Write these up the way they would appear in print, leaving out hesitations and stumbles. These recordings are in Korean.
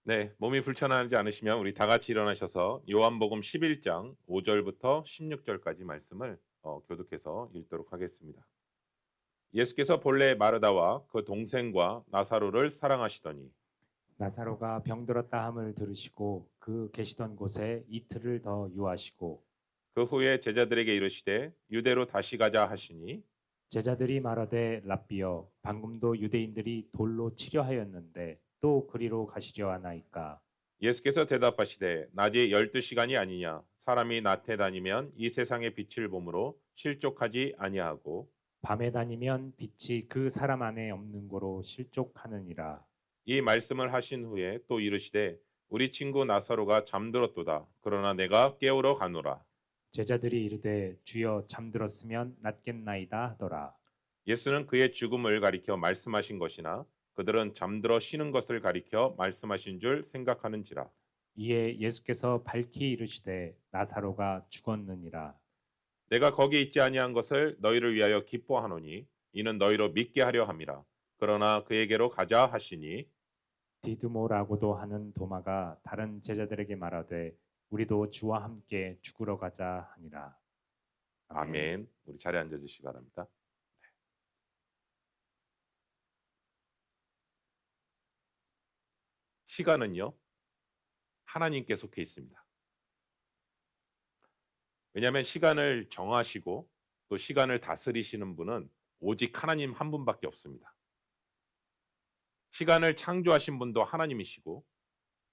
네, 몸이 불편하지 않으시면 우리 다 같이 일어나셔서 요한복음 11장 5절부터 16절까지 말씀을 교독해서 읽도록 하겠습니다. 예수께서 본래 마르다와 그 동생과 나사로를 사랑하시더니 나사로가 병들었다 함을 들으시고 그 계시던 곳에 이틀을 더 유하시고 그 후에 제자들에게 이르시되 유대로 다시 가자 하시니 제자들이 말하되 랍비여 방금도 유대인들이 돌로 치려 하였는데 또 그리로 가시려 하나이까. 예수께서 대답하시되 낮이 12시간이 아니냐 사람이 낮에 다니면 이 세상의 빛을 보므로 실족하지 아니하고 밤에 다니면 빛이 그 사람 안에 없는 고로 실족하느니라. 이 말씀을 하신 후에 또 이르시되 우리 친구 나사로가 잠들었도다 그러나 내가 깨우러 가노라. 제자들이 이르되 주여 잠들었으면 낫겠나이다 하더라. 예수는 그의 죽음을 가리켜 말씀하신 것이나 그들은 잠들어 쉬는 것을 가리켜 말씀하신 줄 생각하는지라. 이에 예수께서 밝히 이르시되 나사로가 죽었느니라. 내가 거기 있지 아니한 것을 너희를 위하여 기뻐하노니 이는 너희로 믿게 하려 함이라. 그러나 그에게로 가자 하시니 디두모라고도 하는 도마가 다른 제자들에게 말하되 우리도 주와 함께 죽으러 가자 하니라. 아멘. 아멘. 우리 자리에 앉아 주시기 바랍니다. 시간은요. 하나님께 속해 있습니다. 왜냐하면 시간을 정하시고 또 시간을 다스리시는 분은 오직 하나님 한 분밖에 없습니다. 시간을 창조하신 분도 하나님이시고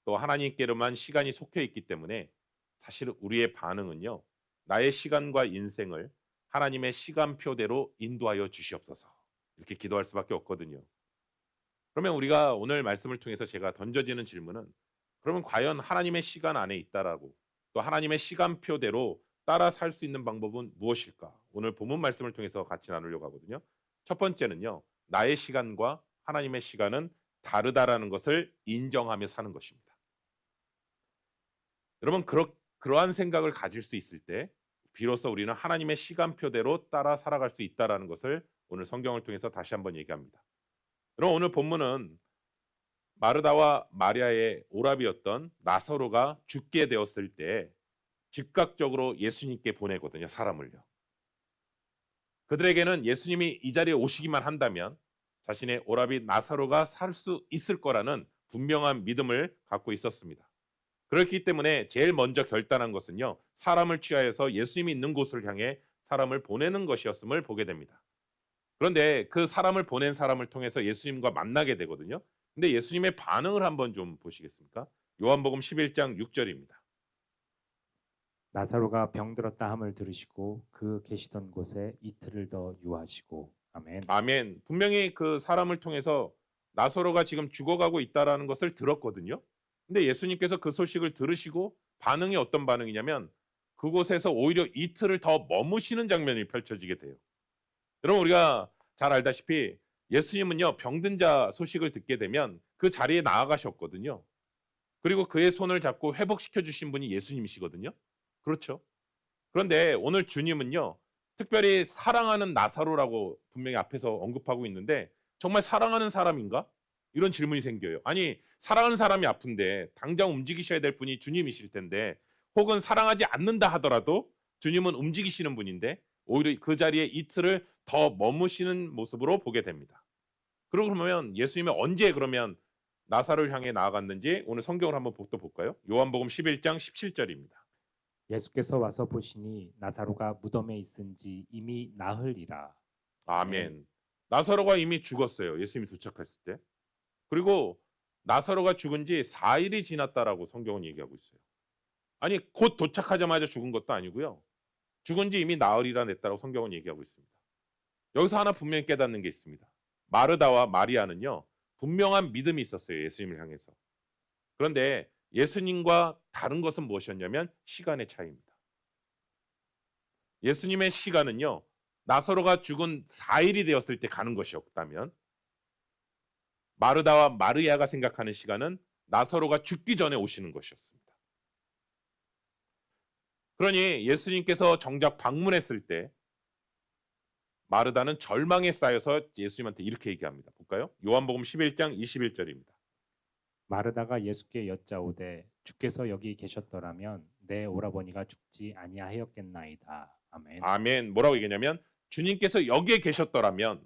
또 하나님께로만 시간이 속해 있기 때문에 사실 우리의 반응은요. 나의 시간과 인생을 하나님의 시간표대로 인도하여 주시옵소서. 이렇게 기도할 수밖에 없거든요. 그러면 우리가 오늘 말씀을 통해서 제가 던져지는 질문은 그러면 과연 하나님의 시간 안에 있다라고 또 하나님의 시간표대로 따라 살 수 있는 방법은 무엇일까? 오늘 본문 말씀을 통해서 같이 나누려고 하거든요. 첫 번째는요. 나의 시간과 하나님의 시간은 다르다라는 것을 인정하며 사는 것입니다. 여러분 그러한 생각을 가질 수 있을 때 비로소 우리는 하나님의 시간표대로 따라 살아갈 수 있다라는 것을 오늘 성경을 통해서 다시 한번 얘기합니다. 여러분 오늘 본문은 마르다와 마리아의 오라비였던 나사로가 죽게 되었을 때 즉각적으로 예수님께 보내거든요. 사람을요. 그들에게는 예수님이 이 자리에 오시기만 한다면 자신의 오라비 나사로가 살 수 있을 거라는 분명한 믿음을 갖고 있었습니다. 그렇기 때문에 제일 먼저 결단한 것은요. 사람을 취하여서 예수님이 있는 곳을 향해 사람을 보내는 것이었음을 보게 됩니다. 그런데 그 사람을 보낸 사람을 통해서 예수님과 만나게 되거든요. 근데 예수님의 반응을 한번 좀 보시겠습니까? 요한복음 11장 6절입니다. 나사로가 병들었다 함을 들으시고 그 계시던 곳에 이틀을 더 유하시고 아멘. 아멘. 분명히 그 사람을 통해서 나사로가 지금 죽어가고 있다라는 것을 들었거든요. 근데 예수님께서 그 소식을 들으시고 반응이 어떤 반응이냐면 그곳에서 오히려 이틀을 더 머무시는 장면이 펼쳐지게 돼요. 여러분 우리가 잘 알다시피 예수님은요 병든 자 소식을 듣게 되면 그 자리에 나아가셨거든요. 그리고 그의 손을 잡고 회복시켜 주신 분이 예수님이시거든요. 그렇죠? 그런데 오늘 주님은요. 특별히 사랑하는 나사로라고 분명히 앞에서 언급하고 있는데 정말 사랑하는 사람인가? 이런 질문이 생겨요. 아니 사랑하는 사람이 아픈데 당장 움직이셔야 될 분이 주님이실 텐데 혹은 사랑하지 않는다 하더라도 주님은 움직이시는 분인데 오히려 그 자리에 이틀을 더 머무시는 모습으로 보게 됩니다. 그러면 예수님이 언제 그러면 나사로를 향해 나아갔는지 오늘 성경을 한번 또 볼까요? 요한복음 11장 17절입니다. 예수께서 와서 보시니 나사로가 무덤에 있은지 이미 나흘이라. 아멘. 아멘. 나사로가 이미 죽었어요. 예수님이 도착했을 때. 그리고 나사로가 죽은 지 4일이 지났다라고 성경은 얘기하고 있어요. 아니 곧 도착하자마자 죽은 것도 아니고요. 죽은 지 이미 나흘이나 됐다고 성경은 얘기하고 있습니다. 여기서 하나 분명히 깨닫는 게 있습니다. 마르다와 마리아는요. 분명한 믿음이 있었어요. 예수님을 향해서. 그런데 예수님과 다른 것은 무엇이었냐면 시간의 차이입니다. 예수님의 시간은요. 나사로가 죽은 4일이 되었을 때 가는 것이었다면 마르다와 마르야가 생각하는 시간은 나사로가 죽기 전에 오시는 것이었습니다. 그러니 예수님께서 정작 방문했을 때 마르다는 절망에 쌓여서 예수님한테 이렇게 얘기합니다. 볼까요? 요한복음 11장 21절입니다. 마르다가 예수께 여짜오되 주께서 여기 계셨더라면 내 오라버니가 죽지 아니하였겠나이다. 아멘. 아멘. 뭐라고 얘기냐면 주님께서 여기에 계셨더라면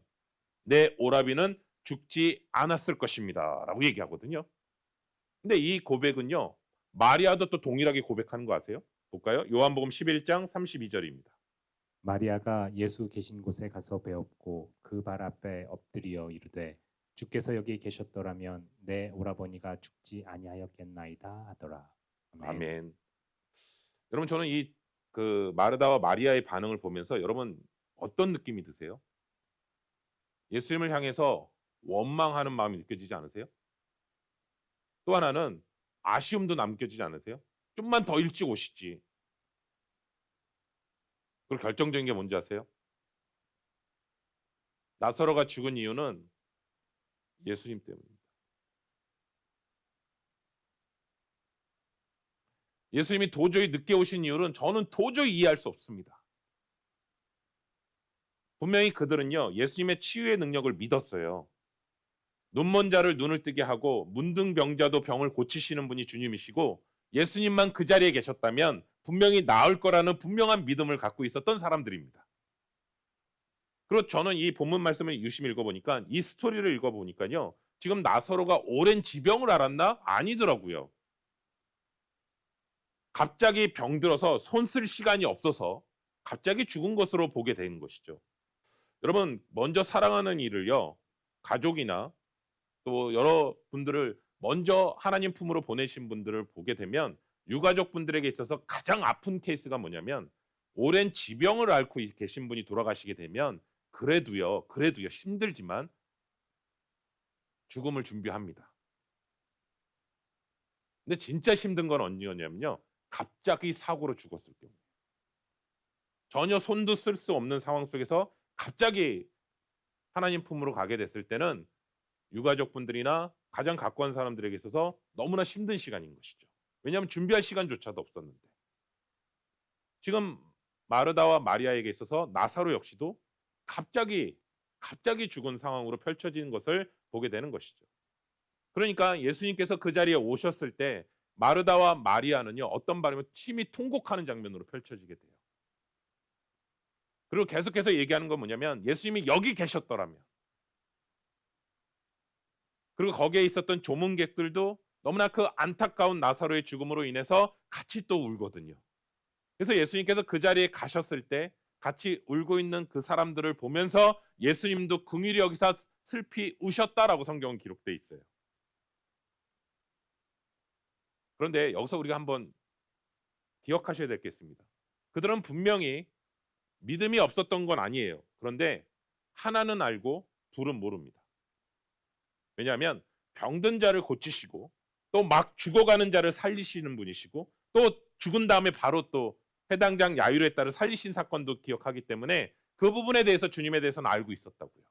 내 오라비는 죽지 않았을 것입니다라고 얘기하거든요. 근데 이 고백은요. 마리아도 또 동일하게 고백하는 거 아세요? 볼까요? 요한복음 11장 32절입니다. 마리아가 예수 계신 곳에 가서 배웠고 그 발 앞에 엎드려 이르되 주께서 여기 계셨더라면 내 오라버니가 죽지 아니하였겠나이다 하더라. 아멘. 아멘. 여러분 저는 이 그 마르다와 마리아의 반응을 보면서 여러분 어떤 느낌이 드세요? 예수님을 향해서 원망하는 마음이 느껴지지 않으세요? 또 하나는 아쉬움도 남겨지지 않으세요? 좀만 더 일찍 오시지. 그리고 결정적인 게 뭔지 아세요? 나사로가 죽은 이유는 예수님 때문입니다. 예수님이 도저히 늦게 오신 이유는 저는 도저히 이해할 수 없습니다. 분명히 그들은요, 예수님의 치유의 능력을 믿었어요. 눈먼 자를 눈을 뜨게 하고 문둥병자도 병을 고치시는 분이 주님이시고 예수님만 그 자리에 계셨다면 분명히 나을 거라는 분명한 믿음을 갖고 있었던 사람들입니다. 그리고 저는 이 본문 말씀을 유심히 읽어보니까 이 스토리를 읽어보니까요. 지금 나사로가 오랜 지병을 앓았나? 아니더라고요. 갑자기 병들어서 손 쓸 시간이 없어서 갑자기 죽은 것으로 보게 된 것이죠. 여러분 먼저 사랑하는 이를요. 가족이나 또 여러 분들을 먼저 하나님 품으로 보내신 분들을 보게 되면 유가족 분들에게 있어서 가장 아픈 케이스가 뭐냐면 오랜 지병을 앓고 계신 분이 돌아가시게 되면 그래도요 힘들지만 죽음을 준비합니다. 근데 진짜 힘든 건 언제였냐면요. 갑자기 사고로 죽었을 경우. 전혀 손도 쓸 수 없는 상황 속에서 갑자기 하나님 품으로 가게 됐을 때는 유가족 분들이나 가장 가까운 사람들에게 있어서 너무나 힘든 시간인 것이죠. 왜냐하면 준비할 시간조차도 없었는데. 지금 마르다와 마리아에게 있어서 나사로 역시도 갑자기 죽은 상황으로 펼쳐지는 것을 보게 되는 것이죠. 그러니까 예수님께서 그 자리에 오셨을 때 마르다와 마리아는요. 어떤 반응이면 심히 통곡하는 장면으로 펼쳐지게 돼요. 그리고 계속해서 얘기하는 건 뭐냐면 예수님이 여기 계셨더라면 그리고 거기에 있었던 조문객들도 너무나 그 안타까운 나사로의 죽음으로 인해서 같이 또 울거든요. 그래서 예수님께서 그 자리에 가셨을 때 같이 울고 있는 그 사람들을 보면서 예수님도 긍휼히 여기사 슬피 우셨다라고 성경은 기록되어 있어요. 그런데 여기서 우리가 한번 기억하셔야 될 게 있습니다. 그들은 분명히 믿음이 없었던 건 아니에요. 그런데 하나는 알고 둘은 모릅니다. 왜냐하면 병든 자를 고치시고 또 막 죽어가는 자를 살리시는 분이시고 또 죽은 다음에 바로 또 해당장 야유로의 딸을 살리신 사건도 기억하기 때문에 그 부분에 대해서 주님에 대해서는 알고 있었다고요.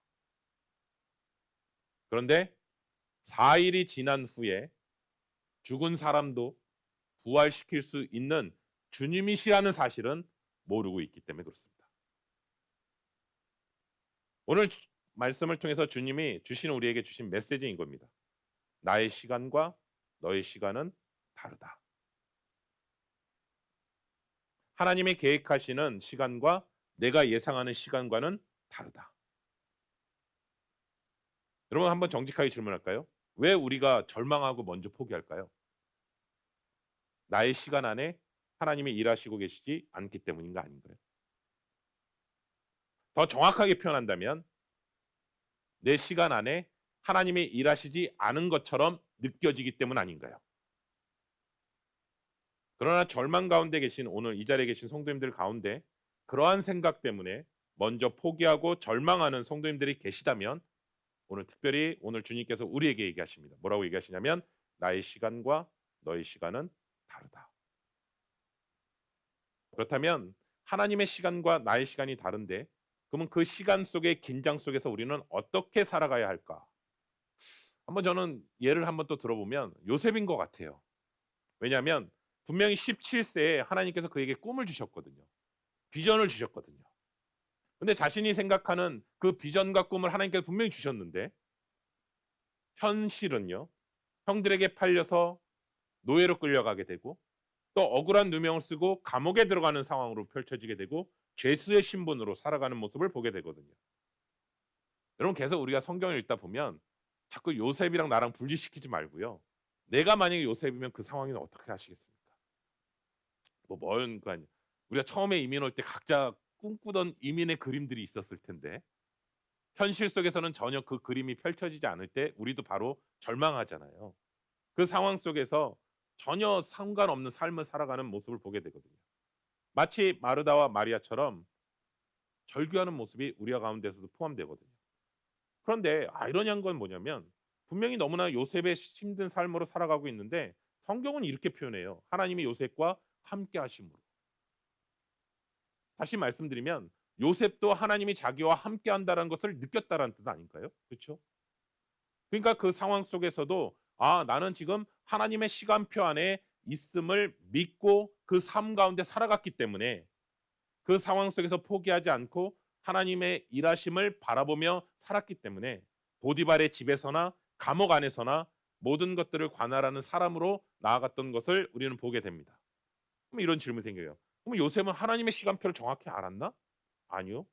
그런데 4일이 지난 후에 죽은 사람도 부활시킬 수 있는 주님이시라는 사실은 모르고 있기 때문에 그렇습니다. 오늘 말씀을 통해서 주님이 주시는 우리에게 주신 메시지인 겁니다. 나의 시간과 너의 시간은 다르다. 하나님이 계획하시는 시간과 내가 예상하는 시간과는 다르다. 여러분 한번 정직하게 질문할까요? 왜 우리가 절망하고 먼저 포기할까요? 나의 시간 안에 하나님이 일하시고 계시지 않기 때문인가 아닌가요? 더 정확하게 표현한다면 내 시간 안에 하나님이 일하시지 않은 것처럼 느껴지기 때문 아닌가요? 그러나 절망 가운데 계신 오늘 이 자리에 계신 성도님들 가운데 그러한 생각 때문에 먼저 포기하고 절망하는 성도님들이 계시다면 오늘 특별히 오늘 주님께서 우리에게 얘기하십니다. 뭐라고 얘기하시냐면 나의 시간과 너의 시간은 다르다. 그렇다면 하나님의 시간과 나의 시간이 다른데 그러면 그 시간 속의 긴장 속에서 우리는 어떻게 살아가야 할까? 한번 저는 예를 한번 또 들어보면 요셉인 것 같아요. 왜냐하면 분명히 17세에 하나님께서 그에게 꿈을 주셨거든요. 비전을 주셨거든요. 근데 자신이 생각하는 그 비전과 꿈을 하나님께서 분명히 주셨는데 현실은요. 형들에게 팔려서 노예로 끌려가게 되고 또 억울한 누명을 쓰고 감옥에 들어가는 상황으로 펼쳐지게 되고 죄수의 신분으로 살아가는 모습을 보게 되거든요. 여러분 계속 우리가 성경을 읽다 보면 자꾸 요셉이랑 나랑 분리시키지 말고요. 내가 만약에 요셉이면 그 상황에는 어떻게 하시겠습니까? 뭔가 우리가 처음에 이민 올 때 각자 꿈꾸던 이민의 그림들이 있었을 텐데 현실 속에서는 전혀 그 그림이 펼쳐지지 않을 때 우리도 바로 절망하잖아요. 그 상황 속에서 전혀 상관없는 삶을 살아가는 모습을 보게 되거든요. 마치 마르다와 마리아처럼 절규하는 모습이 우리가 가운데서도 포함되거든요. 그런데 아이러니한 건 뭐냐면 분명히 너무나 요셉의 힘든 삶으로 살아가고 있는데 성경은 이렇게 표현해요. 하나님이 요셉과 함께 하심으로. 다시 말씀드리면 요셉도 하나님이 자기와 함께 한다는 것을 느꼈다는 뜻 아닐까요? 그렇죠? 그러니까 그 상황 속에서도 나는 지금 하나님의 시간표 안에 있음을 믿고 그 삶 가운데 살아갔기 때문에 그 상황 속에서 포기하지 않고 하나님의 일하심을 바라보며 살았기 때문에 보디발의 집에서나 감옥 안에서나 모든 것들을 관할하는 사람으로 나아갔던 것을 우리는 보게 됩니다. 그럼 이런 질문이 생겨요. 그럼 요셉은 하나님의 시간표를 정확히 알았나? 아니요.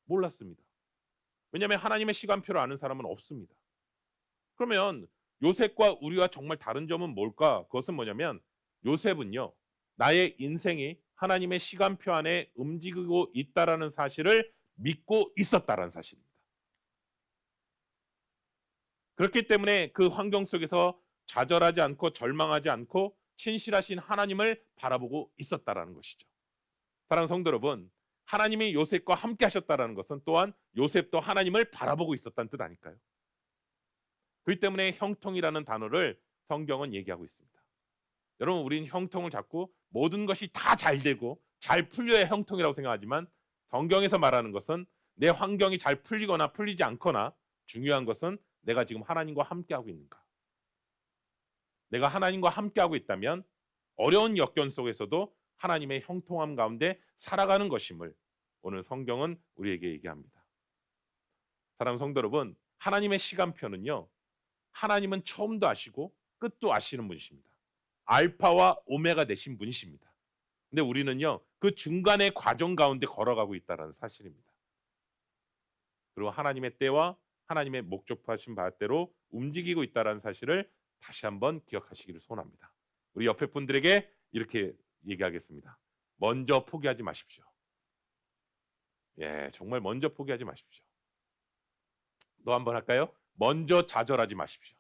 몰랐습니다. 왜냐하면 하나님의 시간표를 아는 사람은 없습니다. 그러면 요셉과 우리가 정말 다른 점은 뭘까? 그것은 뭐냐면 요셉은요. 나의 인생이 하나님의 시간표 안에 움직이고 있다라는 사실을 믿고 있었다라는 사실입니다. 그렇기 때문에 그 환경 속에서 좌절하지 않고 절망하지 않고 신실하신 하나님을 바라보고 있었다라는 것이죠. 사랑하는 성도 여러분, 하나님이 요셉과 함께 하셨다라는 것은 또한 요셉도 하나님을 바라보고 있었다는 뜻 아닐까요? 그렇기 때문에 형통이라는 단어를 성경은 얘기하고 있습니다. 여러분 우리는 형통을 잡고 모든 것이 다 잘 되고 잘 풀려야 형통이라고 생각하지만 성경에서 말하는 것은 내 환경이 잘 풀리거나 풀리지 않거나 중요한 것은 내가 지금 하나님과 함께하고 있는가. 내가 하나님과 함께하고 있다면 어려운 역경 속에서도 하나님의 형통함 가운데 살아가는 것임을 오늘 성경은 우리에게 얘기합니다. 사랑하는 성도 여러분, 하나님의 시간표는요. 하나님은 처음도 아시고 끝도 아시는 분이십니다. 알파와 오메가 되신 분이십니다. 근데 우리는요. 그 중간의 과정 가운데 걸어가고 있다는 사실입니다. 그리고 하나님의 때와 하나님의 목적하신 바대로 움직이고 있다는 사실을 다시 한번 기억하시기를 소원합니다. 우리 옆에 분들에게 이렇게 얘기하겠습니다. 먼저 포기하지 마십시오. 예, 정말 먼저 포기하지 마십시오. 또 한번 할까요? 먼저 좌절하지 마십시오.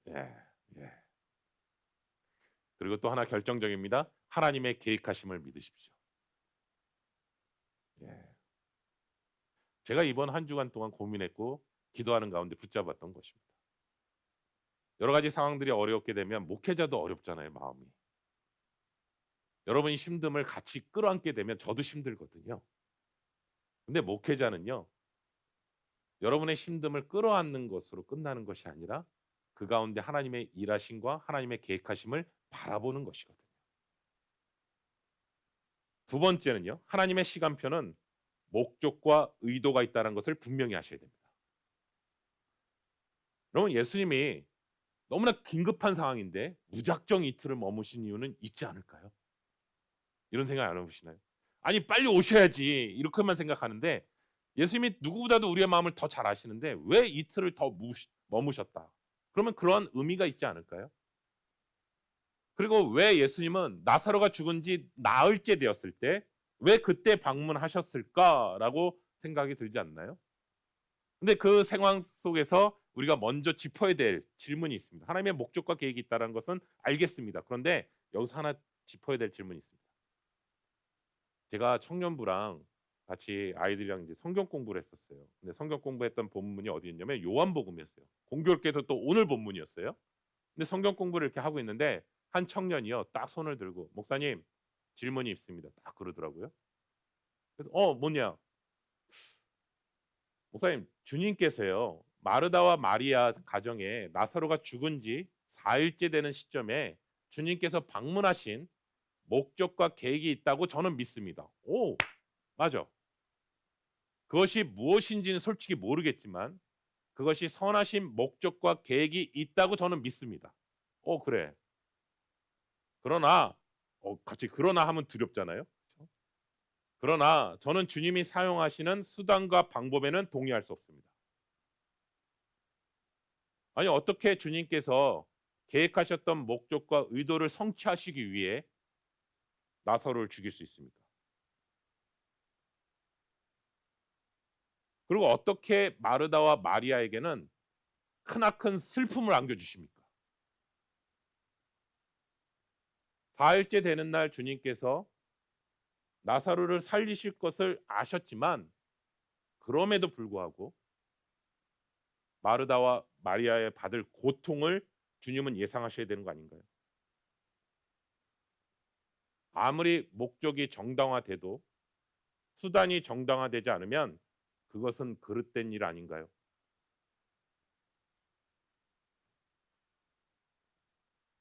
예, 예. 그리고 또 하나 결정적입니다. 하나님의 계획하심을 믿으십시오. 예. 제가 이번 한 주간 동안 고민했고 기도하는 가운데 붙잡았던 것입니다. 여러 가지 상황들이 어렵게 되면 목회자도 어렵잖아요, 마음이. 여러분이 힘듦을 같이 끌어안게 되면 저도 힘들거든요. 근데 목회자는요. 여러분의 힘듦을 끌어안는 것으로 끝나는 것이 아니라 그 가운데 하나님의 일하심과 하나님의 계획하심을 바라보는 것이거든요. 두 번째는요. 하나님의 시간표는 목적과 의도가 있다는 것을 분명히 아셔야 됩니다. 여러분 예수님이 너무나 긴급한 상황인데 무작정 이틀을 머무신 이유는 있지 않을까요? 이런 생각 안 해보시나요? 아니 빨리 오셔야지 이렇게만 생각하는데 예수님이 누구보다도 우리의 마음을 더 잘 아시는데 왜 이틀을 더 머무셨다? 그러면 그런 의미가 있지 않을까요? 그리고 왜 예수님은 나사로가 죽은 지 나흘째 되었을 때 왜 그때 방문하셨을까라고 생각이 들지 않나요? 근데 그 상황 속에서 우리가 먼저 짚어야 될 질문이 있습니다. 하나님의 목적과 계획이 있다는 것은 알겠습니다. 그런데 여기서 하나 짚어야 될 질문이 있습니다. 제가 청년부랑 같이 아이들이랑 이제 성경 공부를 했었어요. 근데 성경 공부했던 본문이 어디였냐면 요한복음이었어요. 공교롭게도 또 오늘 본문이었어요. 근데 성경 공부를 이렇게 하고 있는데 한 청년이요. 딱 손을 들고 목사님 질문이 있습니다. 딱 그러더라고요. 그래서 뭐냐? 목사님 주님께서요. 마르다와 마리아 가정에 나사로가 죽은 지 4일째 되는 시점에 주님께서 방문하신 목적과 계획이 있다고 저는 믿습니다. 오, 맞아. 그것이 무엇인지는 솔직히 모르겠지만 그것이 선하신 목적과 계획이 있다고 저는 믿습니다. 그래. 그러나 갑자기 그러나 하면 두렵잖아요. 그쵸? 그러나 저는 주님이 사용하시는 수단과 방법에는 동의할 수 없습니다. 아니 어떻게 주님께서 계획하셨던 목적과 의도를 성취하시기 위해 나사로를 죽일 수 있습니까? 그리고 어떻게 마르다와 마리아에게는 크나큰 슬픔을 안겨 주십니까? 사일째 되는 날 주님께서 나사로를 살리실 것을 아셨지만 그럼에도 불구하고 마르다와 마리아의 받을 고통을 주님은 예상하셔야 되는 거 아닌가요? 아무리 목적이 정당화돼도 수단이 정당화되지 않으면 그것은 그릇된 일 아닌가요?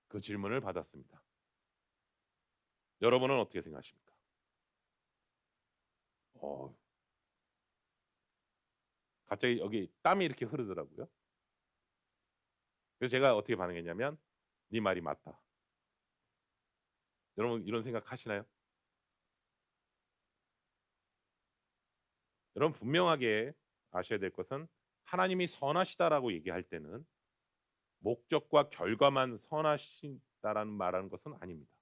그 질문을 받았습니다. 여러분은 어떻게 생각하십니까? 어, 갑자기 여기 땀이 이렇게 흐르더라고요. 그래서 제가 어떻게 반응했냐면 네 말이 맞다. 여러분 이런 생각 하시나요? 여러분 분명하게 아셔야 될 것은 하나님이 선하시다라고 얘기할 때는 목적과 결과만 선하시다라는 말하는 것은 아닙니다.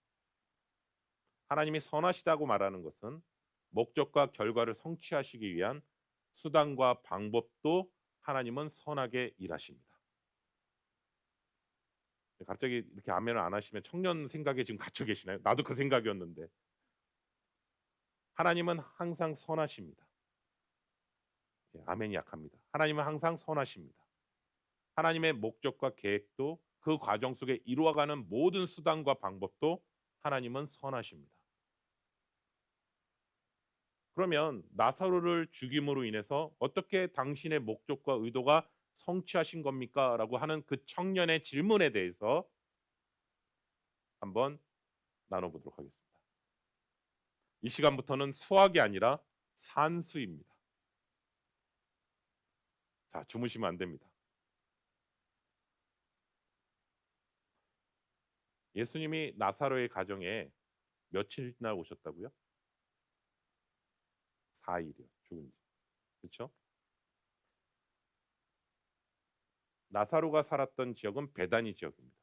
하나님이 선하시다고 말하는 것은 목적과 결과를 성취하시기 위한 수단과 방법도 하나님은 선하게 일하십니다. 갑자기 이렇게 아멘을 안 하시면 청년 생각에 지금 갇혀 계시나요? 나도 그 생각이었는데. 하나님은 항상 선하십니다. 아멘이 약합니다. 하나님은 항상 선하십니다. 하나님의 목적과 계획도 그 과정 속에 이루어가는 모든 수단과 방법도 하나님은 선하십니다. 그러면 나사로를 죽임으로 인해서 어떻게 당신의 목적과 의도가 성취하신 겁니까? 라고 하는 그 청년의 질문에 대해서 한번 나눠보도록 하겠습니다. 이 시간부터는 수학이 아니라 산수입니다. 자, 주무시면 안 됩니다. 예수님이 나사로의 가정에 며칠이나 오셨다고요? 4일이요. 죽은 지. 그렇죠? 나사로가 살았던 지역은 베다니 지역입니다.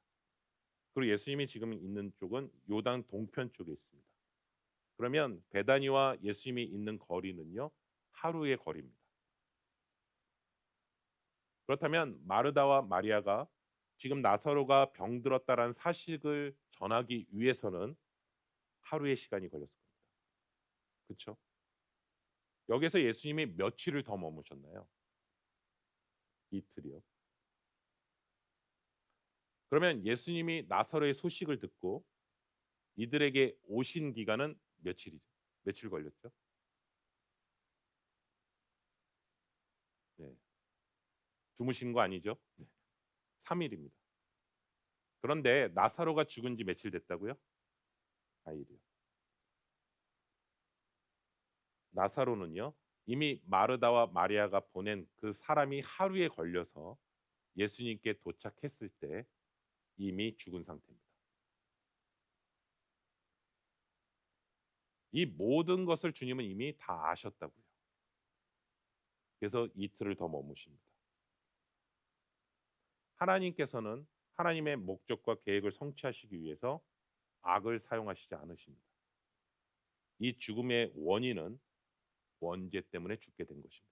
그리고 예수님이 지금 있는 쪽은 요단 동편 쪽에 있습니다. 그러면 베다니와 예수님이 있는 거리는요. 하루의 거리입니다. 그렇다면 마르다와 마리아가 지금 나사로가 병들었다라는 사실을 전하기 위해서는 하루의 시간이 걸렸을 겁니다. 그렇죠? 여기서 예수님이 며칠을 더 머무셨나요? 이틀이요. 그러면 예수님이 나사로의 소식을 듣고 이들에게 오신 기간은 며칠이죠? 며칠 걸렸죠? 네. 주무신 거 아니죠? 네. 3일입니다. 그런데 나사로가 죽은 지 며칠 됐다고요? 4일이요. 나사로는요. 이미 마르다와 마리아가 보낸 그 사람이 하루에 걸려서 예수님께 도착했을 때 이미 죽은 상태입니다. 이 모든 것을 주님은 이미 다 아셨다고요. 그래서 이틀을 더 머무십니다. 하나님께서는 하나님의 목적과 계획을 성취하시기 위해서 악을 사용하시지 않으십니다. 이 죽음의 원인은 원죄 때문에 죽게 된 것입니다.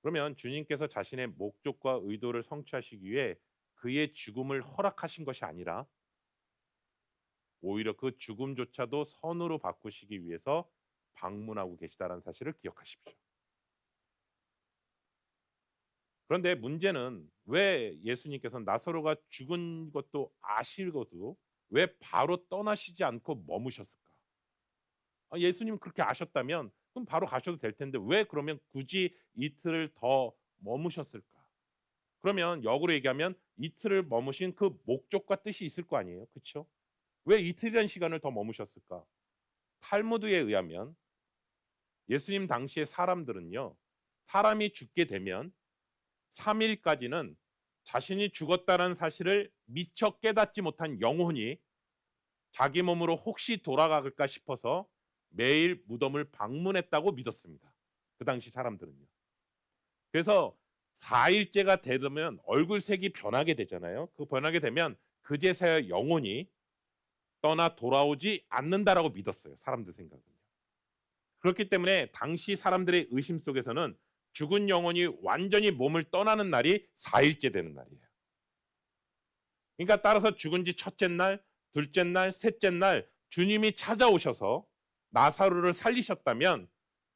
그러면 주님께서 자신의 목적과 의도를 성취하시기 위해 그의 죽음을 허락하신 것이 아니라 오히려 그 죽음조차도 선으로 바꾸시기 위해서 방문하고 계시다는 사실을 기억하십시오. 그런데 문제는 왜 예수님께서는 나사로가 죽은 것도 아시고도 왜 바로 떠나시지 않고 머무셨을까? 예수님 그렇게 아셨다면 그럼 바로 가셔도 될 텐데 왜 그러면 굳이 이틀을 더 머무셨을까? 그러면 역으로 얘기하면 이틀을 머무신 그 목적과 뜻이 있을 거 아니에요. 그렇죠? 왜 이틀이라는 시간을 더 머무셨을까? 탈무드에 의하면 예수님 당시의 사람들은요. 사람이 죽게 되면 3일까지는 자신이 죽었다는 사실을 미처 깨닫지 못한 영혼이 자기 몸으로 혹시 돌아갈까 싶어서 매일 무덤을 방문했다고 믿었습니다. 그 당시 사람들은요. 그래서 4일째가 되면 얼굴색이 변하게 되잖아요. 그 변하게 되면 그제서야 영혼이 떠나 돌아오지 않는다라고 믿었어요. 사람들 생각은요. 그렇기 때문에 당시 사람들의 의심 속에서는 죽은 영혼이 완전히 몸을 떠나는 날이 4일째 되는 날이에요. 그러니까 따라서 죽은 지 첫째 날, 둘째 날, 셋째 날 주님이 찾아오셔서 나사로를 살리셨다면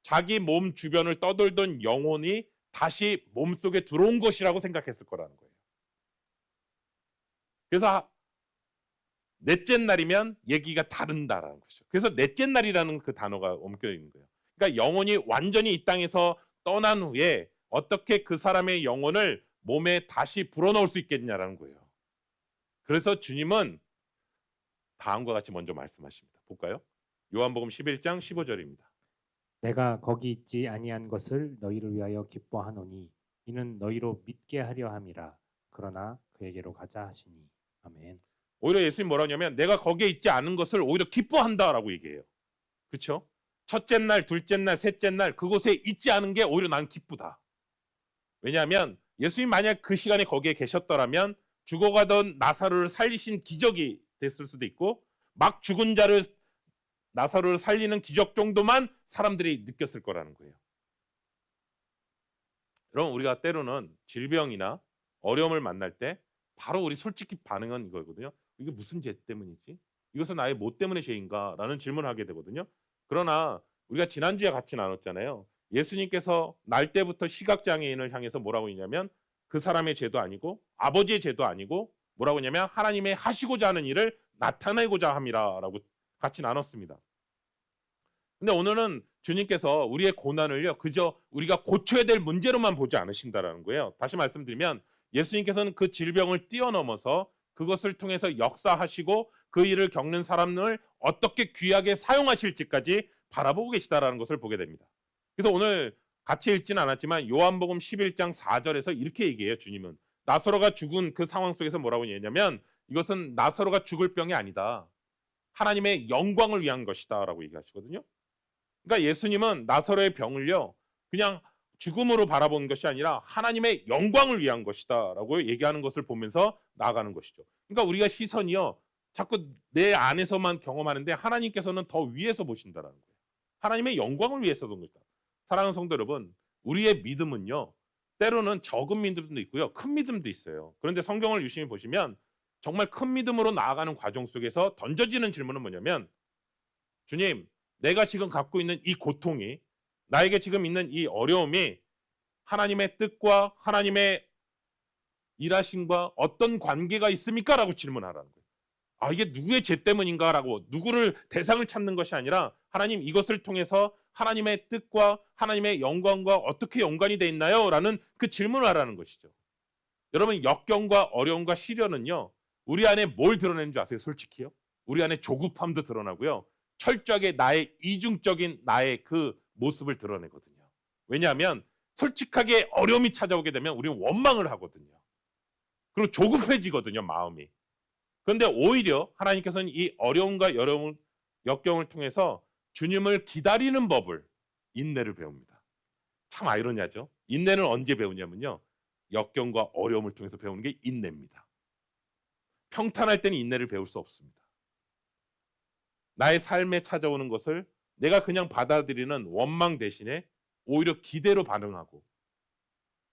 자기 몸 주변을 떠돌던 영혼이 다시 몸속에 들어온 것이라고 생각했을 거라는 거예요. 그래서 넷째 날이면 얘기가 다른다라는 것이죠. 그래서 넷째 날이라는 그 단어가 옮겨 있는 거예요. 그러니까 영혼이 완전히 이 땅에서 떠난 후에 어떻게 그 사람의 영혼을 몸에 다시 불어넣을 수 있겠냐라는 거예요. 그래서 주님은 다음과 같이 먼저 말씀하십니다. 볼까요? 요한복음 11장 15절입니다. 내가 거기 있지 아니한 것을 너희를 위하여 기뻐하노니 이는 너희로 믿게 하려 함이라. 그러나 그에게로 가자 하시니. 아멘. 오히려 예수님 뭐라 하냐면 내가 거기에 있지 않은 것을 오히려 기뻐한다라고 얘기해요. 그렇죠? 첫째 날, 둘째 날, 셋째 날 그곳에 있지 않은 게 오히려 난 기쁘다. 왜냐하면 예수님 만약 그 시간에 거기에 계셨더라면 죽어가던 나사로를 살리신 기적이 됐을 수도 있고 막 죽은 자를 나사로를 살리는 기적 정도만 사람들이 느꼈을 거라는 거예요. 여러분 우리가 때로는 질병이나 어려움을 만날 때 바로 우리 솔직히 반응은 이거거든요. 이게 무슨 죄 때문이지? 이것은 나의 뭐 때문에 죄인가? 라는 질문을 하게 되거든요. 그러나 우리가 지난주에 같이 나눴잖아요. 예수님께서 날 때부터 시각장애인을 향해서 뭐라고 했냐면 그 사람의 죄도 아니고 아버지의 죄도 아니고 뭐라고 했냐면 하나님의 하시고자 하는 일을 나타내고자 함이라라고 같이 나눴습니다. 근데 오늘은 주님께서 우리의 고난을요 그저 우리가 고쳐야 될 문제로만 보지 않으신다라는 거예요. 다시 말씀드리면 예수님께서는 그 질병을 뛰어넘어서 그것을 통해서 역사하시고 그 일을 겪는 사람을 어떻게 귀하게 사용하실지까지 바라보고 계시다라는 것을 보게 됩니다. 그래서 오늘 같이 읽지는 않았지만 요한복음 11장 4절에서 이렇게 얘기해요. 주님은 나사로가 죽은 그 상황 속에서 뭐라고 얘기하냐면 이것은 나사로가 죽을 병이 아니다. 하나님의 영광을 위한 것이다 라고 얘기하시거든요. 그러니까 예수님은 나사로의 병을요 그냥 죽음으로 바라보는 것이 아니라 하나님의 영광을 위한 것이다 라고 얘기하는 것을 보면서 나아가는 것이죠. 그러니까 우리가 시선이요 자꾸 내 안에서만 경험하는데 하나님께서는 더 위에서 보신다라는 거예요. 하나님의 영광을 위해서 본 것이다. 사랑하는 성도 여러분, 우리의 믿음은요 때로는 적은 믿음도 있고요 큰 믿음도 있어요. 그런데 성경을 유심히 보시면 정말 큰 믿음으로 나아가는 과정 속에서 던져지는 질문은 뭐냐면 주님, 내가 지금 갖고 있는 이 고통이 나에게 지금 있는 이 어려움이 하나님의 뜻과 하나님의 일하심과 어떤 관계가 있습니까? 라고 질문하라는 거예요. 아, 이게 누구의 죄 때문인가? 라고 누구를 대상을 찾는 것이 아니라 하나님 이것을 통해서 하나님의 뜻과 하나님의 영광과 어떻게 연관이 돼 있나요? 라는 그 질문을 하라는 것이죠. 여러분 역경과 어려움과 시련은요. 우리 안에 뭘 드러내는 줄 아세요? 솔직히요. 우리 안에 조급함도 드러나고요. 철저하게 나의 이중적인 나의 그 모습을 드러내거든요. 왜냐하면 솔직하게 어려움이 찾아오게 되면 우리는 원망을 하거든요. 그리고 조급해지거든요. 마음이. 그런데 오히려 하나님께서는 이 어려움과 역경을 통해서 주님을 기다리는 법을 인내를 배웁니다. 참 아이러니하죠. 인내는 언제 배우냐면요. 역경과 어려움을 통해서 배우는 게 인내입니다. 평탄할 때는 인내를 배울 수 없습니다. 나의 삶에 찾아오는 것을 내가 그냥 받아들이는 원망 대신에 오히려 기대로 반응하고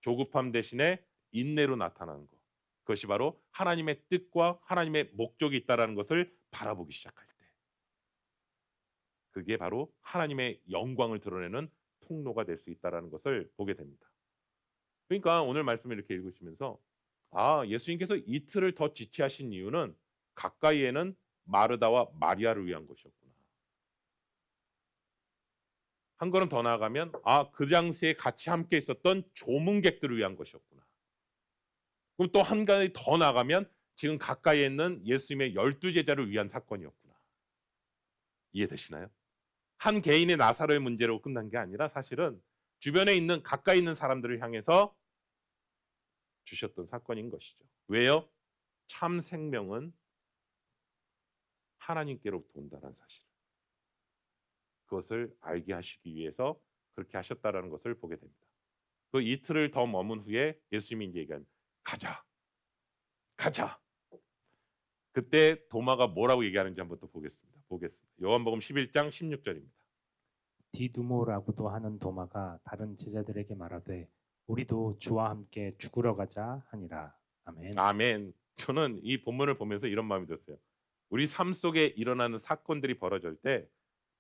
조급함 대신에 인내로 나타나는 것. 그것이 바로 하나님의 뜻과 하나님의 목적이 있다는 것을 바라보기 시작할 때. 그게 바로 하나님의 영광을 드러내는 통로가 될 수 있다는 것을 보게 됩니다. 그러니까 오늘 말씀을 이렇게 읽으시면서 예수님께서 이틀을 더 지체하신 이유는 가까이에는 마르다와 마리아를 위한 것이었구나. 한 걸음 더 나아가면 그 당시에 같이 함께 있었던 조문객들을 위한 것이었구나. 그럼 또 한 가지 더 나아가면 지금 가까이에 있는 예수님의 12제자를 위한 사건이었구나. 이해되시나요? 한 개인의 나사로의 문제로 끝난 게 아니라 사실은 주변에 있는 가까이 있는 사람들을 향해서 주셨던 사건인 것이죠. 왜요? 참 생명은 하나님께로부터 온다는 사실. 그것을 알게 하시기 위해서 그렇게 하셨다라는 것을 보게 됩니다. 그 이틀을 더 머문 후에 예수님이 이제 얘기한 가자. 가자. 그때 도마가 뭐라고 얘기하는지 한번 또 보겠습니다. 요한복음 11장 16절입니다. 디두모라고도 하는 도마가 다른 제자들에게 말하되 우리도 주와 함께 죽으러 가자 하니라. 아멘. 아멘. 저는 이 본문을 보면서 이런 마음이 들었어요. 우리 삶 속에 일어나는 사건들이 벌어질 때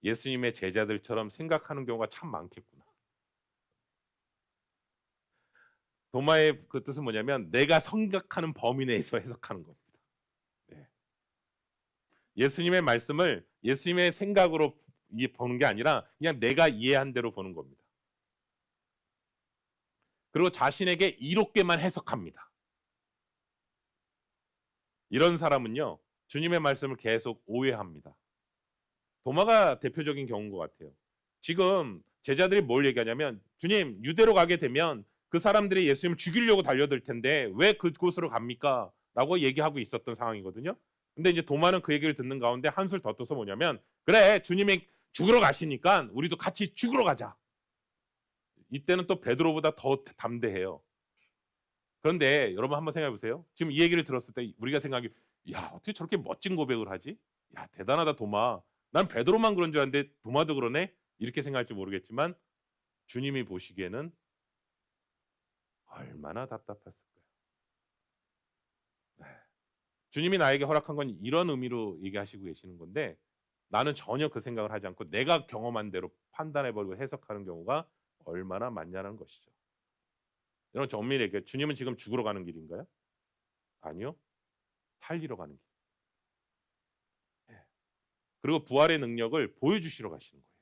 예수님의 제자들처럼 생각하는 경우가 참 많겠구나. 도마의 그 뜻은 뭐냐면 내가 생각하는 범위 내에서 해석하는 겁니다. 네. 예수님의 말씀을 예수님의 생각으로 보는 게 아니라 그냥 내가 이해한 대로 보는 겁니다. 그리고 자신에게 이롭게만 해석합니다. 이런 사람은요, 주님의 말씀을 계속 오해합니다. 도마가 대표적인 경우인 것 같아요. 지금 제자들이 뭘 얘기하냐면, 주님, 유대로 가게 되면 그 사람들이 예수님을 죽이려고 달려들 텐데 왜 그곳으로 갑니까? 라고 얘기하고 있었던 상황이거든요. 근데 이제 도마는 그 얘기를 듣는 가운데 한술 더 떠서 뭐냐면, 그래, 주님이 죽으러 가시니까 우리도 같이 죽으러 가자. 이때는 또 베드로보다 더 담대해요. 그런데 여러분 한번 생각해 보세요. 지금 이 얘기를 들었을 때 우리가 생각이, 야, 어떻게 저렇게 멋진 고백을 하지? 야, 대단하다 도마. 난 베드로만 그런 줄 알았는데 도마도 그러네? 이렇게 생각할지 모르겠지만 주님이 보시기에는 얼마나 답답했을까요? 네. 주님이 나에게 허락한 건 이런 의미로 얘기하시고 계시는 건데 나는 전혀 그 생각을 하지 않고 내가 경험한 대로 판단해버리고 해석하는 경우가 얼마나 많냐는 것이죠. 여러분 저 엄밀히 얘기해 주님은 지금 죽으러 가는 길인가요? 아니요. 살리러 가는 길. 예. 그리고 부활의 능력을 보여주시러 가시는 거예요.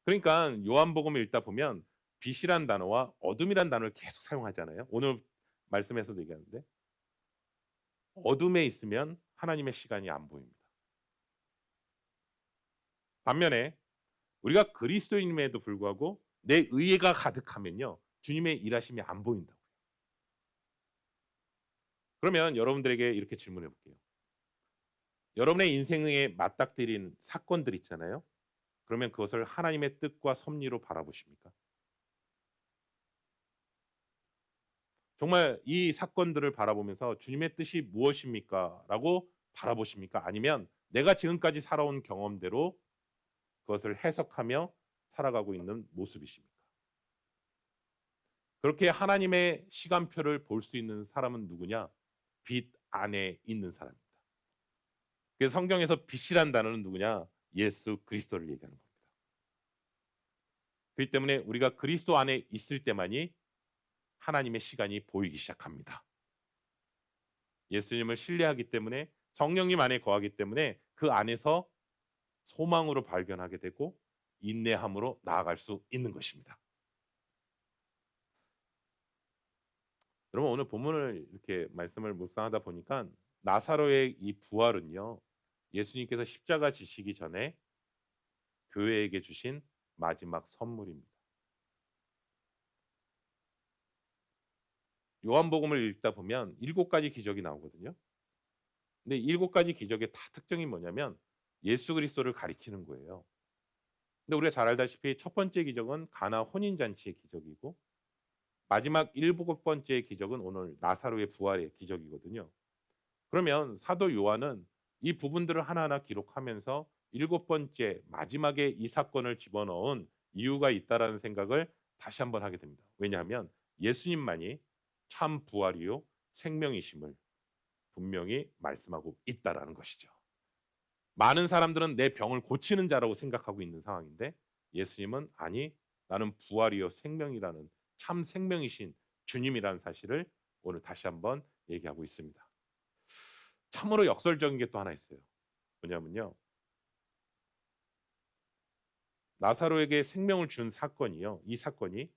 그러니까 요한복음을 읽다 보면 빛이란 단어와 어둠이란 단어를 계속 사용하잖아요. 오늘 말씀에서도 얘기하는데 어둠에 있으면 하나님의 시간이 안 보입니다. 반면에 우리가 그리스도인임에도 불구하고 내 의회가 가득하면요. 주님의 일하심이 안 보인다고요. 그러면 여러분들에게 이렇게 질문해 볼게요. 여러분의 인생에 맞닥뜨린 사건들 있잖아요. 그러면 그것을 하나님의 뜻과 섭리로 바라보십니까? 정말 이 사건들을 바라보면서 주님의 뜻이 무엇입니까? 라고 바라보십니까? 아니면 내가 지금까지 살아온 경험대로 그것을 해석하며 살아가고 있는 모습이십니까? 그렇게 하나님의 시간표를 볼 수 있는 사람은 누구냐? 빛 안에 있는 사람입니다. 그래서 성경에서 빛이란 단어는 누구냐? 예수 그리스도를 얘기하는 겁니다. 그렇기 때문에 우리가 그리스도 안에 있을 때만이 하나님의 시간이 보이기 시작합니다. 예수님을 신뢰하기 때문에 성령님 안에 거하기 때문에 그 안에서 소망으로 발견하게 되고 인내함으로 나아갈 수 있는 것입니다. 여러분 오늘 본문을 이렇게 말씀을 묵상하다 보니까 나사로의 이 부활은요. 예수님께서 십자가 지시기 전에 교회에게 주신 마지막 선물입니다. 요한복음을 읽다 보면 7가지 기적이 나오거든요. 근데 7가지 기적의 다 특징이 뭐냐면 예수 그리스도를 가리키는 거예요. 근데 우리가 잘 알다시피 첫 번째 기적은 가나 혼인 잔치의 기적이고 마지막 7번째 기적은 오늘 나사로의 부활의 기적이거든요. 그러면 사도 요한은 이 부분들을 하나하나 기록하면서 7번째 마지막에 이 사건을 집어넣은 이유가 있다라는 생각을 다시 한번 하게 됩니다. 왜냐하면 예수님만이 참 부활이요 생명이심을 분명히 말씀하고 있다라는 것이죠. 많은 사람들은 내 병을 고치는 자라고 생각하고 있는 상황인데 예수님은 아니 나는 부활이요 생명이라는 참 생명이신 주님이라는 사실을 오늘 다시 한번 얘기하고 있습니다. 참으로 역설적인 게 또 하나 있어요. 뭐냐면요. 나사로에게 생명을 준 사건이요. 이 사건이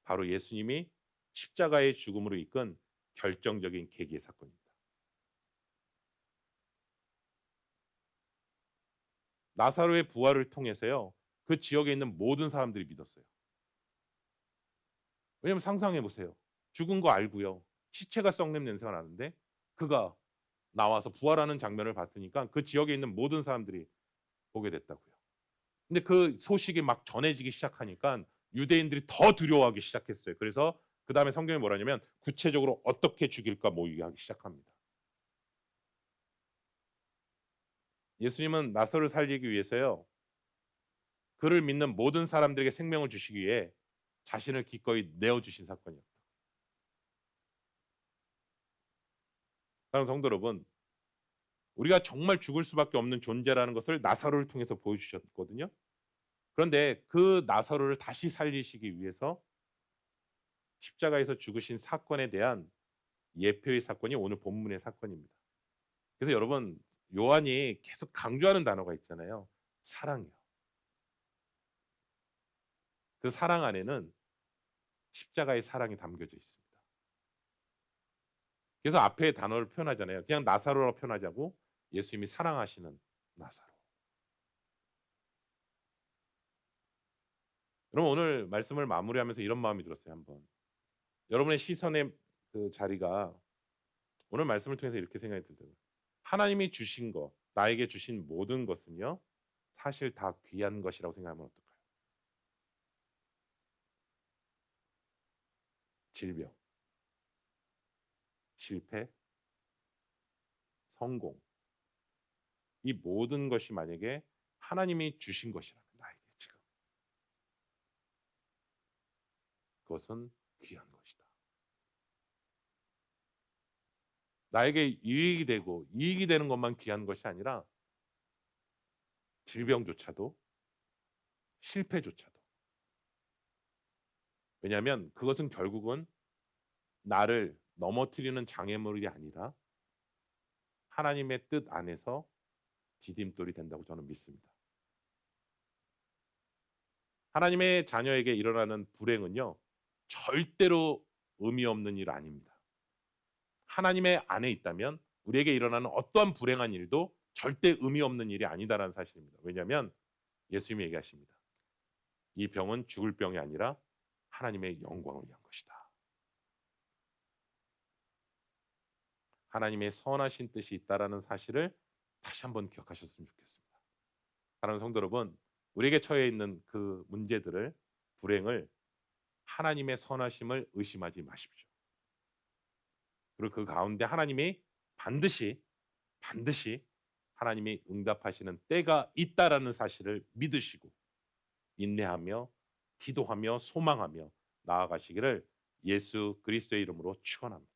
바로 예수님이 십자가의 죽음으로 이끈 결정적인 계기의 사건입니다. 나사로의 부활을 통해서요. 그 지역에 있는 모든 사람들이 믿었어요. 왜냐면 상상해 보세요. 죽은 거 알고요. 시체가 썩는 냄새가 나는데 그가 나와서 부활하는 장면을 봤으니까 그 지역에 있는 모든 사람들이 보게 됐다고요. 근데 그 소식이 막 전해지기 시작하니까 유대인들이 더 두려워하기 시작했어요. 그래서 그다음에 성경이 뭐라냐면 구체적으로 어떻게 죽일까 모이게 하기 시작합니다. 예수님은 나사로를 살리기 위해서요. 그를 믿는 모든 사람들에게 생명을 주시기 위해 자신을 기꺼이 내어 주신 사건이었다. 사랑하는 성도 여러분, 우리가 정말 죽을 수밖에 없는 존재라는 것을 나사로를 통해서 보여주셨거든요. 그런데 그 나사로를 다시 살리시기 위해서 십자가에서 죽으신 사건에 대한 예표의 사건이 오늘 본문의 사건입니다. 그래서 여러분, 요한이 계속 강조하는 단어가 있잖아요. 사랑이요. 그 사랑 안에는 십자가의 사랑이 담겨져 있습니다. 그래서 앞에 단어를 표현하잖아요. 그냥 나사로라고 표현하자고 예수님이 사랑하시는 나사로. 여러분 오늘 말씀을 마무리하면서 이런 마음이 들었어요. 한번 여러분의 시선의 그 자리가 오늘 말씀을 통해서 이렇게 생각이 들더라고요. 하나님이 주신 것, 나에게 주신 모든 것은요, 사실 다 귀한 것이라고 생각하면 어떨까요? 질병, 실패, 성공, 이 모든 것이 만약에 하나님이 주신 것이라면 나에게 지금 그것은 귀한 것이다. 나에게 유익이 되고 이익이 되는 것만 귀한 것이 아니라 질병조차도 실패조차도. 왜냐하면 그것은 결국은 나를 넘어뜨리는 장애물이 아니라 하나님의 뜻 안에서 디딤돌이 된다고 저는 믿습니다. 하나님의 자녀에게 일어나는 불행은요, 절대로 의미 없는 일 아닙니다. 하나님의 안에 있다면 우리에게 일어나는 어떠한 불행한 일도 절대 의미 없는 일이 아니다라는 사실입니다. 왜냐하면 예수님이 얘기하십니다. 이 병은 죽을 병이 아니라 하나님의 영광을 위한 것이다. 하나님의 선하신 뜻이 있다라는 사실을 다시 한번 기억하셨으면 좋겠습니다. 사랑하는 성도 여러분, 우리에게 처해 있는 그 문제들을, 불행을 하나님의 선하심을 의심하지 마십시오. 그리고 그 가운데 하나님이 반드시 하나님이 응답하시는 때가 있다라는 사실을 믿으시고 인내하며 기도하며 소망하며 나아가시기를 예수 그리스도의 이름으로 축원합니다.